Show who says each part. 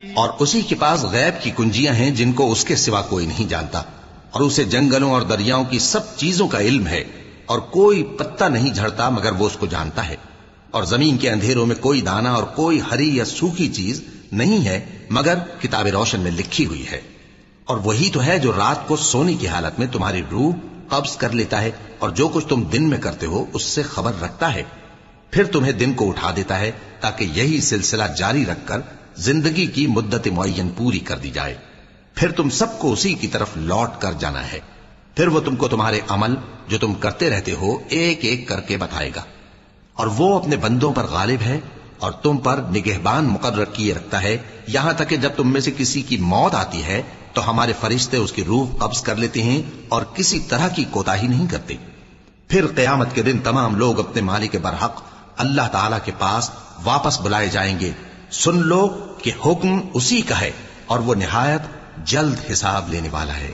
Speaker 1: اور اسی کے پاس غیب کی کنجیاں ہیں جن کو اس کے سوا کوئی نہیں جانتا، اور اسے جنگلوں اور دریاؤں کی سب چیزوں کا علم ہے، اور کوئی پتا نہیں جھڑتا مگر وہ اس کو جانتا ہے، اور زمین کے اندھیروں میں کوئی دانہ اور کوئی ہری یا سوکھی چیز نہیں ہے مگر کتاب روشن میں لکھی ہوئی ہے۔ اور وہی تو ہے جو رات کو سونے کی حالت میں تمہاری روح قبض کر لیتا ہے، اور جو کچھ تم دن میں کرتے ہو اس سے خبر رکھتا ہے، پھر تمہیں دن کو اٹھا دیتا ہے تاکہ یہی سلسلہ جاری رکھ کر زندگی کی مدت معین پوری کر دی جائے، پھر تم سب کو اسی کی طرف لوٹ کر جانا ہے، پھر وہ تم کو تمہارے عمل جو تم کرتے رہتے ہو ایک ایک کر کے بتائے گا، اور وہ اپنے بندوں پر غالب ہے اور تم پر نگہبان مقرر کیے رکھتا ہے، یہاں تک کہ جب تم میں سے کسی کی موت آتی ہے تو ہمارے فرشتے اس کی روح قبض کر لیتے ہیں اور کسی طرح کی کوتاہی نہیں کرتے۔ پھر قیامت کے دن تمام لوگ اپنے مالک برحق اللہ تعالی کے پاس واپس بلائے جائیں گے۔ سن لو کہ حکم اسی کا ہے اور وہ نہایت جلد حساب لینے والا ہے۔